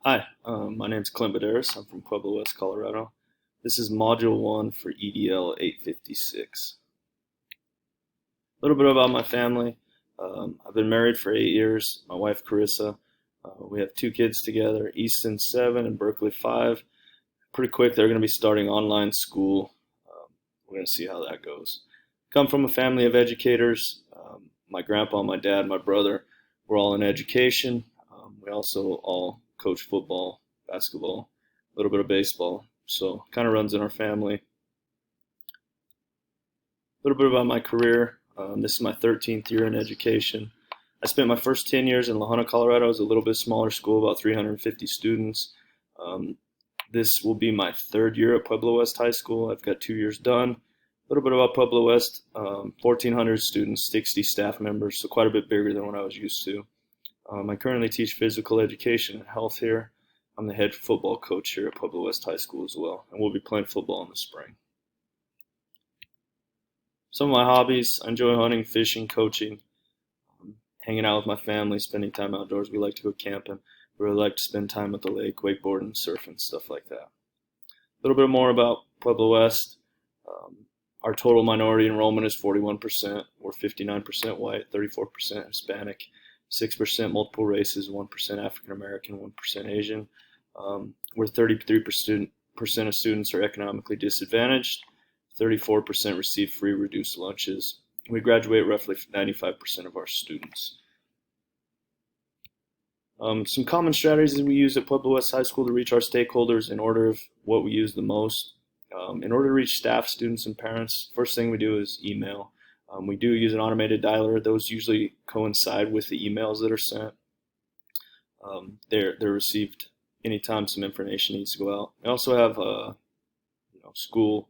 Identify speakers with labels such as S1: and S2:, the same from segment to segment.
S1: Hi, my name is Clint Baderis. I'm from Pueblo West, Colorado. This is Module 1 for EDL 856. A little bit about my family. I've been married for 8 years. My wife, Carissa. We have two kids together, Easton 7 and Berkeley 5. Pretty quick, they're going to be starting online school. We're going to see how that goes. Come from a family of educators. My grandpa, my dad, my brother, we're all in education. We also all coach football, basketball, a little bit of baseball. So kind of runs in our family. A little bit about my career. This is my 13th year in education. I spent my first 10 years in La Junta, Colorado. It was a little bit smaller school, about 350 students. This will be my third year at Pueblo West High School. I've got 2 years done. A little bit about Pueblo West, 1,400 students, 60 staff members, so quite a bit bigger than what I was used to. I currently teach physical education and health here. I'm the head football coach here at Pueblo West High School as well, and we'll be playing football in the spring. Some of my hobbies: I enjoy hunting, fishing, coaching, hanging out with my family, spending time outdoors. We like to go camping. We really like to spend time at the lake, wakeboarding, surfing, stuff like that. A little bit more about Pueblo West. Our total minority enrollment is 41%. We're 59% white, 34% Hispanic, 6% multiple races, 1% African American, 1% Asian. Where 33% of students are economically disadvantaged, 34% receive free reduced lunches. We graduate roughly 95% of our students. Some common strategies we use at Pueblo West High School to reach our stakeholders in order of what we use the most. In order to reach staff, students, and parents, first thing we do is email. We do use an automated dialer. Those usually coincide with the emails that are sent. They're received anytime some information needs to go out. We also have school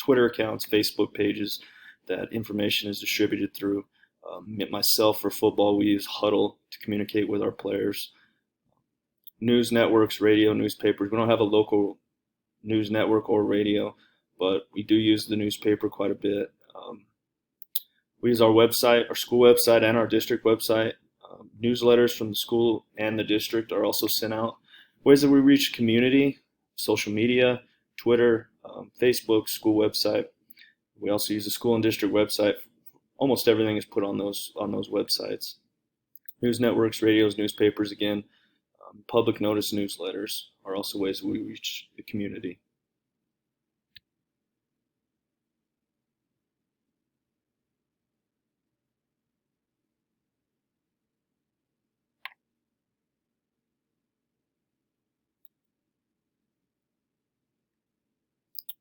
S1: Twitter accounts, Facebook pages that information is distributed through. Myself, for football, we use Huddle to communicate with our players. News networks, radio, newspapers. We don't have a local news network or radio, but we do use the newspaper quite a bit. We use our website, our school website, and our district website. Newsletters from the school and the district are also sent out. Ways that we reach community: social media, Twitter, Facebook, school website. We also use the school and district website. Almost everything is put on those websites. News networks, radios, newspapers, again, public notice newsletters are also ways we reach the community.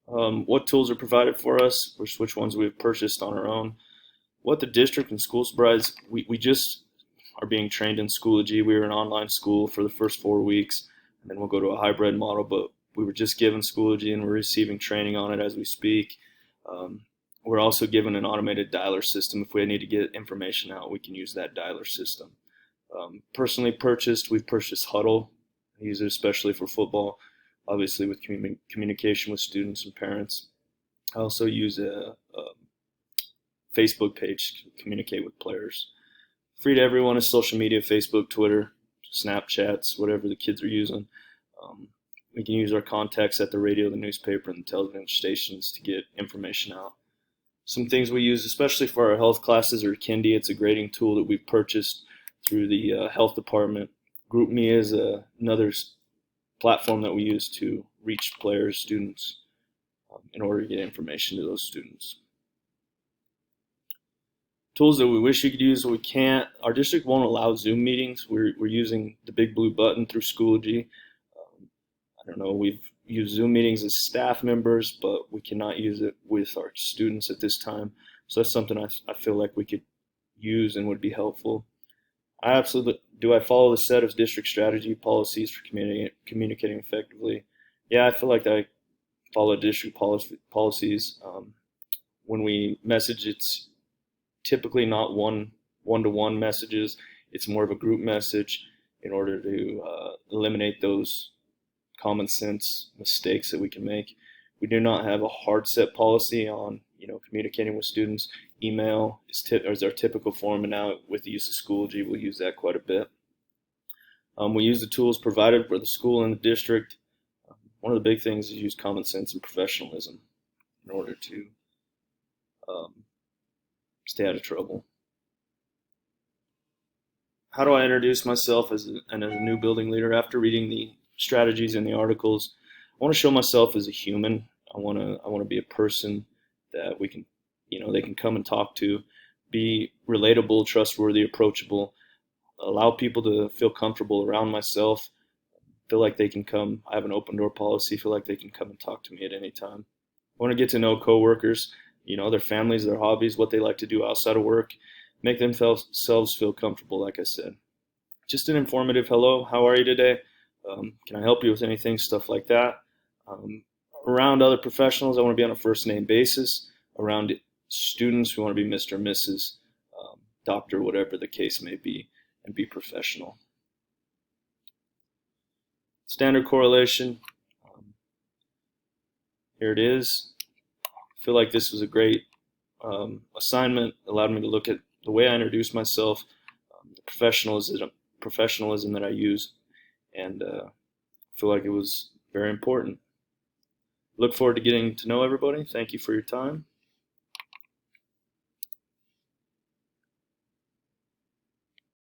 S1: What tools are provided for us versus which ones we've purchased on our own. What the district and school provides, we just are being trained in Schoology. We were in online school for the first 4 weeks, and then we'll go to a hybrid model, but we were just given Schoology and we're receiving training on it as we speak. We're also given an automated dialer system. If we need to get information out, we can use that dialer system. Personally we've purchased Huddle. I use it especially for football, obviously with communication with students and parents. I also use a Facebook page to communicate with players. Free to everyone is social media: Facebook, Twitter, Snapchats, whatever the kids are using. We can use our contacts at the radio, the newspaper, and the television stations to get information out. Some things we use, especially for our health classes, are Kindy. It's a grading tool that we've purchased through the health department. GroupMe is another platform that we use to reach players, students, in order to get information to those students. Tools that we wish we could use, but we can't. Our district won't allow Zoom meetings. We're using the big blue button through Schoology. I don't know, we've used Zoom meetings as staff members, but we cannot use it with our students at this time. So that's something I feel like we could use and would be helpful. I follow the set of district strategy policies for communicating effectively. Yeah, I feel like I follow district policies. When we message, it's typically not one-to-one messages. It's more of a group message in order to eliminate those common sense mistakes that we can make. We do not have a hard set policy on communicating with students. Email is our typical form, and now with the use of Schoology, we'll use that quite a bit. We use the tools provided for the school and the district. One of the big things is use common sense and professionalism in order to um, stay out of trouble. How do I introduce myself as as a new building leader? After reading the strategies in the articles, I want to show myself as a human. I want to be a person that we can, they can come and talk to, be relatable, trustworthy, approachable, allow people to feel comfortable around myself, feel like they can come. I have an open door policy, feel like they can come and talk to me at any time. I want to get to know coworkers, their families, their hobbies, what they like to do outside of work, make themselves feel comfortable, like I said. Just an informative hello, how are you today? Can I help you with anything? Stuff like that. Um, Around other professionals, I want to be on a first name basis. Around students, we want to be Mr. Mrs., doctor, whatever the case may be, and be professional. Standard correlation. Here it is. I feel like this was a great assignment. Allowed me to look at the way I introduce myself, the professionalism that I use, and feel like it was very important. Look forward to getting to know everybody. Thank you for your time.